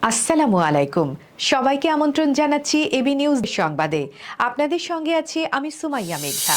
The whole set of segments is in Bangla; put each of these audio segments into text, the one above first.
আসসালামু আলাইকুম। সবাইকে আমন্ত্রণ জানাচ্ছি এবি নিউজ সংবাদে। আপনাদের সঙ্গে আছি আমি সুমাইয়া মেঘা।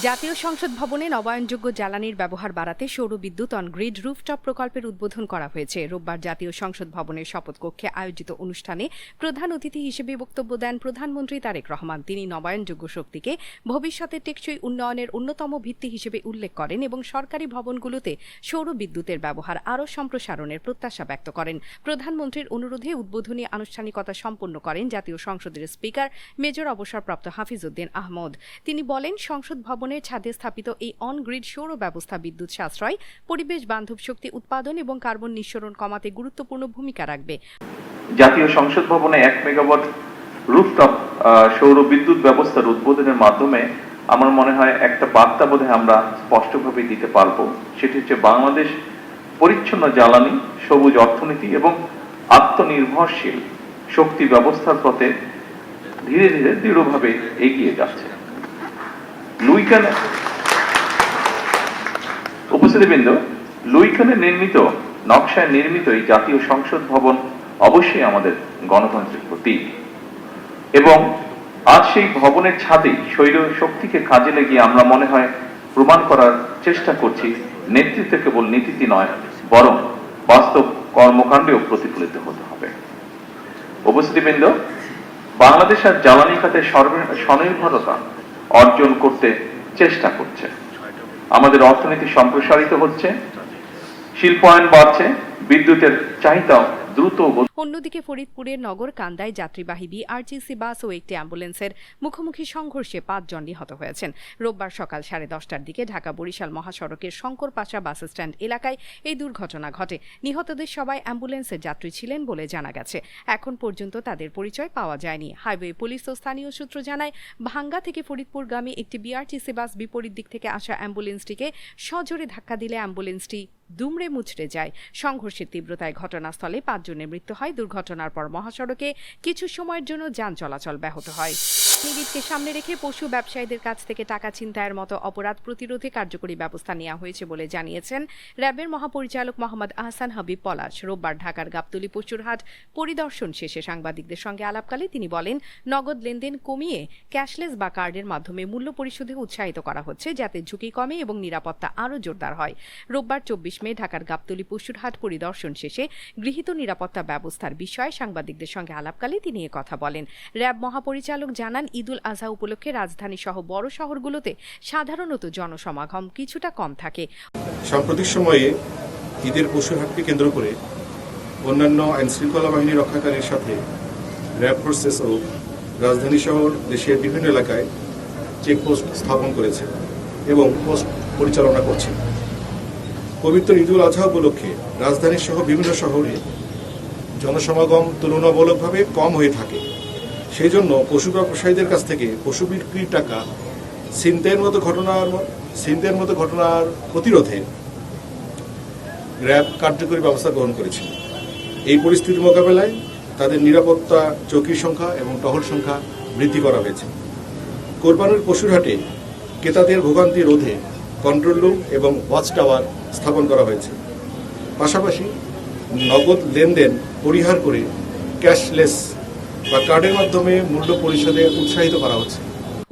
জাতীয় সংসদ ভবনে নবায়নযোগ্য জ্বালানির ব্যবহার বাড়াতে সৌর বিদ্যুৎ অন গ্রিড রুফটপ প্রকল্পের উদ্বোধন করা হয়েছে। রোববার জাতীয় সংসদ ভবনের শপথ কক্ষে আয়োজিত অনুষ্ঠানে প্রধান অতিথি হিসেবে বক্তব্য দেন প্রধানমন্ত্রী তারেক রহমান। তিনি নবায়নযোগ্য শক্তিকে ভবিষ্যতে টেকসই উন্নয়নের অন্যতম ভিত্তি হিসেবে উল্লেখ করেন এবং সরকারি ভবনগুলোতে সৌর বিদ্যুতের ব্যবহার আরও সম্প্রসারণের প্রত্যাশা ব্যক্ত করেন। প্রধানমন্ত্রীর অনুরোধে উদ্বোধনী আনুষ্ঠানিকতা সম্পন্ন করেন জাতীয় সংসদের স্পিকার মেজর অবসরপ্রাপ্ত হাফিজউদ্দিন আহমদ। তিনি বলেন, সংসদ ভবনের ছাদে স্থাপিত এই অন গ্রিড সৌর ব্যবস্থা বিদ্যুৎ সাশ্রয়, পরিবেশ বান্ধব শক্তি উৎপাদন এবং কার্বন নিঃসরণ কমাতে গুরুত্বপূর্ণ ভূমিকা রাখবে। জাতীয় সংসদ ভবনে 1 মেগাওয়াট রুফটপ সৌর বিদ্যুৎ ব্যবস্থার উদ্বোধনের মাধ্যমে আমার মনে হয় একটা বার্তা বোধহয় আমরা স্পষ্টভাবে দিতে পারবো। সেটি হচ্ছে বাংলাদেশ পরিচ্ছন্ন জ্বালানি, সবুজ অর্থনীতি এবং আত্মনির্ভরশীল শক্তি ব্যবস্থার পথে ধীরে ধীরে দৃঢ়ভাবে এগিয়ে যাচ্ছে। উপস্থিতিবৃন্দ, লুইকানে নির্মিত নকশায় নির্মিত এই জাতীয় সংসদ ভবন অবশ্যই আমাদের গণতন্ত্রের প্রতীক এবং আজ সেই ভবনের ছাদেই সৌর শক্তিকে কাজে লাগিয়ে আমরা মনে হয় প্রমাণ করার চেষ্টা করছি নেতৃত্ব কেবল নীতিতে নয়, বরং বাস্তব কর্মকাণ্ডেও প্রতিফলিত হতে হবে। উপস্থিতিবৃন্দ, বাংলাদেশ আর জ্বালানি খাতে স্বনির্ভরতা অর্জন করতে চেষ্টা করছে। আমাদের অর্থনীতি সম্প্রসারিত হচ্ছে, শিল্পায়ন বাড়ছে, বিদ্যুতের চাহিদা দ্রুত। অন্যদিকে ফরিদপুরের নগর কান্দায় যাত্রীবাহী বিআরটিসি বাস ও একটি অ্যাম্বুলেন্সের মুখোমুখি সংঘর্ষে 5 জন নিহত হয়েছেন। রোববার সকাল 10:30টার দিকে ঢাকা বরিশাল মহাসড়কের শঙ্করপাশা বাস স্ট্যান্ড এলাকায় এই দুর্ঘটনা ঘটে। নিহতদের সবাই অ্যাম্বুলেন্সের যাত্রী ছিলেন বলে জানা গেছে। এখন পর্যন্ত তাদের পরিচয় পাওয়া যায়নি। হাইওয়ে পুলিশ ও স্থানীয় সূত্র জানায়, ভাঙ্গা থেকে ফরিদপুরগামী একটি বিআরটিসি বাস বিপরীত দিক থেকে আসা অ্যাম্বুলেন্সটিকে সজোরে ধাক্কা দিলে অ্যাম্বুলেন্সটি দুমড়ে মুচড়ে যায়। সংঘর্ষের তীব্রতায় ঘটনাস্থলে 5 জনের মৃত্যু হয়। দুর্ঘটনার পর মহাসড়কে কিছু সময়ের জন্য যান চলাচল ব্যাহত হয়। ঈদকে সামনে রেখে পশু ব্যবসায়ীদের কাছ থেকে টাকা ছিনতাইয়ের মতো অপরাধ প্রতিরোধে কার্যকরী ব্যবস্থা নেওয়া হয়েছে বলে জানিয়েছেন র্যাবের মহাপরিচালক মোহাম্মদ আহসান হাবিব পলাশ। রোববার ঢাকার গাবতলী পশুর হাট পরিদর্শন শেষে সাংবাদিকদের সঙ্গে আলাপকালে তিনি বলেন, নগদ লেনদেন কমিয়ে ক্যাশলেস বা কার্ডের মাধ্যমে মূল্য পরিশোধে উৎসাহিত করা হচ্ছে, যাতে ঝুঁকি কমে এবং নিরাপত্তা আরও জোরদার হয়। রোববার 24 মে ঢাকার গাবতলী পশুর হাট পরিদর্শন শেষে গৃহীত নিরাপত্তা ব্যবস্থার বিষয়ে সাংবাদিকদের সঙ্গে আলাপকালে তিনি কথা বলেন। র্যাব মহাপরিচালক জানান, ঈদুল আজহা উপলক্ষে রাজধানী সহ বড় শহরগুলোতে সাধারণত জনসমাগম কিছুটা কম থাকে। সাম্প্রতিক সময়ে ঈদের পশুর হাটকে কেন্দ্র করে অন্যান্য আইনশৃঙ্খলা বাহিনী রক্ষাকারীর সাথে র্যাব ফোর্সেস ও রাজধানী শহর দেশের বিভিন্ন এলাকায় চেকপোস্ট স্থাপন করেছে এবং পোস্ট পরিচালনা করছে। পবিত্র ঈদুল আজহা উপলক্ষে রাজধানী সহ বিভিন্ন শহরে জনসমাগম তুলনামূলকভাবে কম হয়ে থাকে। সেই জন্য পশু ব্যবসায়ীদের কাছ থেকে পশু বিক্রির টাকা ছিনতাইয়ের মতো ঘটনার প্রতিরোধে র্যাব কার্যকরী ব্যবস্থা গ্রহণ করেছে। এই পরিস্থিতি মোকাবেলায় তাদের নিরাপত্তা চৌকির সংখ্যা এবং টহল সংখ্যা বৃদ্ধি করা হয়েছে। কোরবানির পশুর হাটে ক্রেতাদের ভোগান্তি রোধে কন্ট্রোল রুম এবং ওয়াচ টাওয়ার স্থাপন করা হয়েছে। পাশাপাশি নগদ লেনদেন পরিহার করে ক্যাশলেস বা কার্ডের মাধ্যমে মূল্য পরিশোধে উৎসাহিত করা হচ্ছে।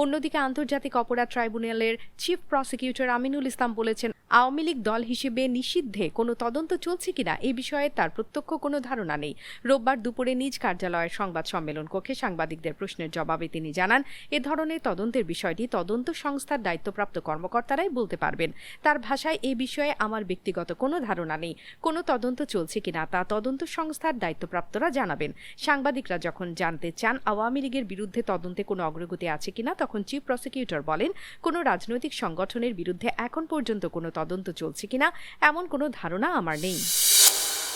অন্যদিকে আন্তর্জাতিক অপরাধ ট্রাইব্যুনালের চিফ প্রসিকিউটর আমিনুল ইসলাম বলেছেন, আওয়ামী লীগ দল হিসেবে নিষিদ্ধে কোনো তদন্ত চলছে কিনা এই বিষয়ে তার প্রত্যক্ষ কোনো ধারণা নেই। রোববার দুপুরে নিজ কার্যালয়ের সংবাদ সম্মেলন কক্ষে সাংবাদিকদের প্রশ্নের জবাবে তিনি জানান, এ ধরনের তদন্তের বিষয়টি তদন্ত সংস্থার দায়িত্বপ্রাপ্ত কর্মকর্তারাই বলতে পারবেন। তার ভাষায়, এ বিষয়ে আমার ব্যক্তিগত কোনো ধারণা নেই। কোনো তদন্ত চলছে কিনা তা তদন্ত সংস্থার দায়িত্বপ্রাপ্তরা জানাবেন। সাংবাদিকরা যখন জানতে চান আওয়ামী লীগের বিরুদ্ধে তদন্তে কোনো অগ্রগতি আছে কিনা, তখন চিফ প্রসিকিউটর বলেন, কোনো রাজনৈতিক সংগঠনের বিরুদ্ধে এখন পর্যন্ত কোনো তদন্ত চলছে কিনা এমন কোনো ধারণা আমার নেই।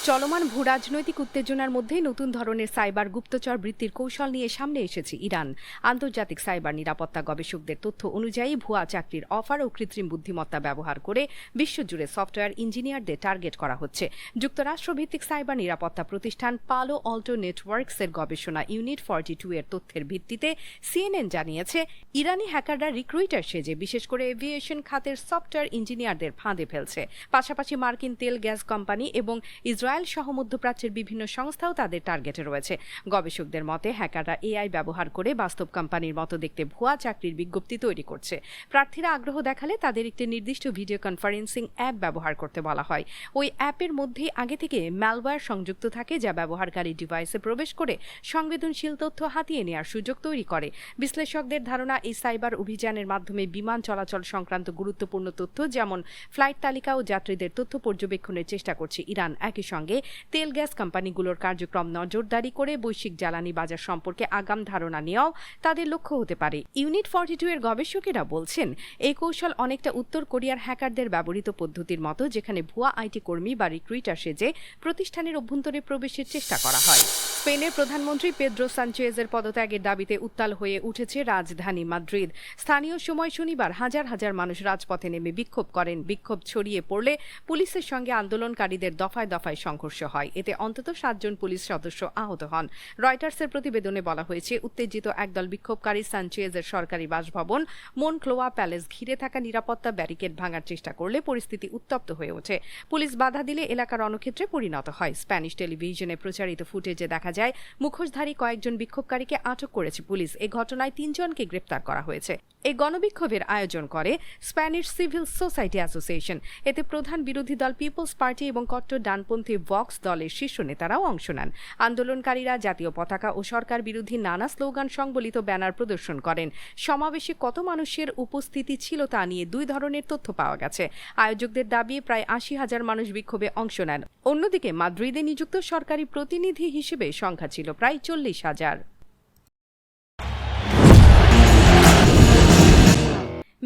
চলমান ভূরাজনৈতিক উত্তেজনার মধ্যেই নতুন ধরনের সাইবার গুপ্তচর বৃত্তির কৌশল নিয়ে সামনে এসেছে ইরান। আন্তর্জাতিক সাইবার নিরাপত্তা গবেষকদের তথ্য অনুযায়ী ভুয়া চাকরির অফার ও কৃত্রিম বুদ্ধিমত্তা ব্যবহার করে বিশ্বজুড়ে সফটওয়্যার ইঞ্জিনিয়ারদের টার্গেট করা হচ্ছে। যুক্তরাষ্ট্রভিত্তিক সাইবার নিরাপত্তা প্রতিষ্ঠান পালো অল্টো নেটওয়ার্কসের গবেষণা ইউনিট 42 এর তথ্যের ভিত্তিতে সিএনএন জানিয়েছে, ইরানি হ্যাকাররা রিক্রুইটার সেজে বিশেষ করে এভিয়েশন খাতের সফটওয়্যার ইঞ্জিনিয়ারদের ফাঁদে ফেলছে। পাশাপাশি মার্কিন তেল গ্যাস কোম্পানি এবং ইসরায়েল ইসরায়েল সহ মধ্যপ্রাচ্যের বিভিন্ন সংস্থাও তাদের টার্গেটে রয়েছে। গবেষকদের মতে হ্যাকাররা এআই ব্যবহার করে বাস্তব কোম্পানির মতো দেখতে ভুয়া চাকরির বিজ্ঞপ্তি তৈরি করছে। প্রার্থীরা আগ্রহ দেখালে তাদের একটি নির্দিষ্ট ভিডিও কনফারেন্সিং অ্যাপ ব্যবহার করতে বলা হয়। ওই অ্যাপের মধ্যে আগে থেকে ম্যালওয়্যার সংযুক্ত থাকে, যা ব্যবহারকারী ডিভাইসে প্রবেশ করে সংবেদনশীল তথ্য হাতিয়ে নেওয়ার সুযোগ তৈরি করে। বিশ্লেষকদের ধারণা, এই সাইবার অভিযানের মাধ্যমে বিমান চলাচল সংক্রান্ত গুরুত্বপূর্ণ তথ্য যেমন ফ্লাইট তালিকা ও যাত্রীদের তথ্য পর্যবেক্ষণের চেষ্টা করছে ইরান। একই সঙ্গে তেল গ্যাস কোম্পানিগুলোর কার্যক্রম নজরদারি করে বৈশ্বিক জ্বালানি বাজার সম্পর্কে আগাম ধারণা নেওয়াও তাদের লক্ষ্য হতে পারে। ইউনিট 42 এর গবেষকেরা বলছেন, এই কৌশল অনেকটা উত্তর কোরিয়ার হ্যাকারদের ব্যবহৃত পদ্ধতির মতো, যেখানে ভুয়া আইটি কর্মী বা রিক্রুইটার সেজে প্রতিষ্ঠানের অভ্যন্তরে প্রবেশের চেষ্টা করা হয়। স্পেনের প্রধানমন্ত্রী পেদ্রো সানচেজের পদত্যাগের দাবিতে উত্তাল হয়ে উঠেছে রাজধানী মাদ্রিদ। স্থানীয় সময় শনিবার হাজার হাজার মানুষ রাজপথে নেমে বিক্ষোভ করেন। বিক্ষোভ ছড়িয়ে পড়লে পুলিশের সঙ্গে আন্দোলনকারীদের দফায় দফায় সংঘর্ষ হয়। এতে অন্তত 7 জন পুলিশ সদস্য আহত হন। রয়টার্সের প্রতিবেদনে বলা হয়েছে, উত্তেজিত একদল বিক্ষোভকারী সানচেজের সরকারি বাসভবন মনক্লোয়া প্যালেস ঘিরে থাকা নিরাপত্তা ব্যারিকেড ভাঙার চেষ্টা করলে পরিস্থিতি উত্তপ্ত হয়ে ওঠে। পুলিশ বাধা দিলে এলাকা রণক্ষেত্রে পরিণত হয়। স্প্যানিশ টেলিভিশনে প্রচারিত ফুটেজে দেখা যায়, মুখোশধারী কয়েকজন বিক্ষোভকারীকে আটক করেছে পুলিশ। এই ঘটনায় 3 জনকে গ্রেপ্তার করা হয়েছে। এই গণবিক্ষোভের আয়োজন করে স্প্যানিশ সিভিল সোসাইটি অ্যাসোসিয়েশন। এতে প্রধান বিরোধী দল পিপলস পার্টি এবং কট্টর ডানপন্থী ভক্স দলের শীর্ষ নেতারাও অংশ নেন। আন্দোলনকারীরা জাতীয় পতাকা ও সরকার বিরোধী নানা স্লোগান সংবলিত ব্যানার প্রদর্শন করেন। সমাবেশে কত মানুষের উপস্থিতি ছিল তা নিয়ে 2 ধরনের তথ্য পাওয়া গেছে। আয়োজকদের দাবি, প্রায় 80,000 মানুষ বিক্ষোভে অংশ নেন। অন্যদিকে মাদ্রিদে নিযুক্ত সরকারি প্রতিনিধি হিসেবে সংখ্যা ছিল প্রায় 40,000।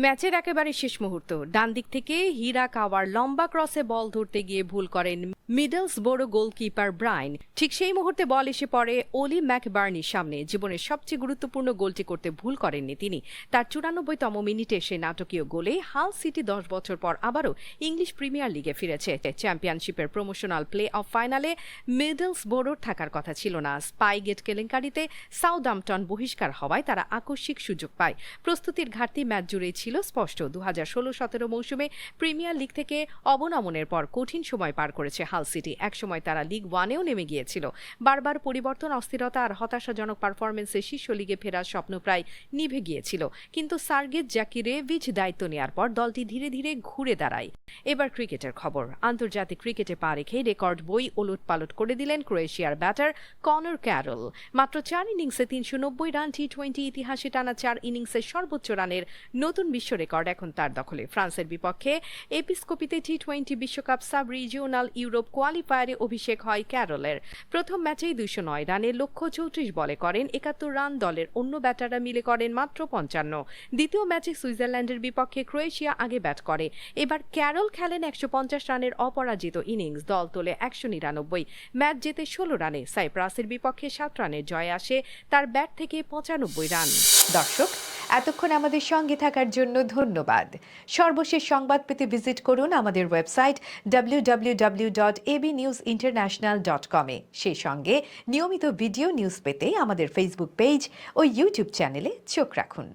ম্যাচের একেবারে শেষ মুহূর্ত, ডান দিক থেকে হিরাকাওয়ার লম্বা ক্রসে বল ধরতে গিয়ে ভুল করেন মিডলসবোরো গোলকিপার ব্রাইন। ঠিক সেই মুহূর্তে বল এসে পড়ে ওলি ম্যাকবার্নির সামনে। জীবনের সবচেয়ে গুরুত্বপূর্ণ গোলটি করতে ভুল করেননি তিনি। তার 94তম মিনিটে সে নাটকীয় গোলে হাল সিটি 10 বছর পর আবারও ইংলিশ প্রিমিয়ার লিগে ফিরেছে। চ্যাম্পিয়নশিপের প্রমোশনাল প্লে অফ ফাইনালে মিডলসবোরোর থাকার কথা ছিল না। স্পাইগেট কেলেঙ্কারিতে সাউদাম্পটন বহিষ্কার হওয়ায় তারা আকস্মিক সুযোগ পায়। প্রস্তুতির ঘাটতি ম্যাচ জুড়েই ছিল স্পষ্ট। 2016-17 মৌসুমে প্রিমিয়ার লিগ থেকে অবনমনের পর কঠিন সময় পার করেছে হাল সিটি। একসময় তারা লিগ 1-এও নেমে গিয়েছিল। বারবার পরিবর্তন, অস্থিরতা আর হতাশাজনক পারফরমেন্সে শীর্ষ লিগে ফেরার স্বপ্ন প্রায় নিভে গিয়েছিল। কিন্তু সার্গেজ জাকিরেভিচ দায়িত্ব নেওয়ার পর দলটি ধীরে ধীরে ঘুরে দাঁড়ায়। এবার ক্রিকেটের খবর। আন্তর্জাতিক ক্রিকেটে পা রেখে রেকর্ড বই ওলটপালট করে দিলেন ক্রোয়েশিয়ার ব্যাটার কনর ক্যারল। মাত্র 4 ইনিংসে 390 রান, টি20 ইতিহাসে টানা 4 ইনিংসের সর্বোচ্চ রানের নতুন বিশ্ব রেকর্ড এখন তার দখলে। ফ্রান্সের বিপক্ষে এপিস্কোপিতে টি20 বিশ্বকাপ সাব রিজিওনাল ইউরোপ কোয়ালিফায়ারে অভিষেক হয় ক্যারলের। প্রথম ম্যাচেই 209 রানের লক্ষ্য 34 বলে করেন 71 রান। দলের অন্য ব্যাটাররা মিলে করেন মাত্র 55। দ্বিতীয় ম্যাচে সুইজারল্যান্ডের বিপক্ষে ক্রোয়েশিয়া আগে ব্যাট করে। এবার ক্যারল খেলেন 150 রানের অপরাজিত ইনিংস। দল তোলে 199। ম্যাচ জেতে 16 রানে। সাইপ্রাসের বিপক্ষে 7 রানের জয় আসে তার ব্যাট থেকে 95 রান। দর্শক, এতক্ষণ আমাদের সঙ্গে থাকার জন্য ধন্যবাদ। সর্বশেষ সংবাদ পেতে ভিজিট করুন আমাদের ওয়েবসাইট www.abnewsinternational.com এ। সেই সঙ্গে নিয়মিত ভিডিও নিউজ পেতে আমাদের ফেসবুক পেজ ও ইউটিউব চ্যানেলে চোখ রাখুন।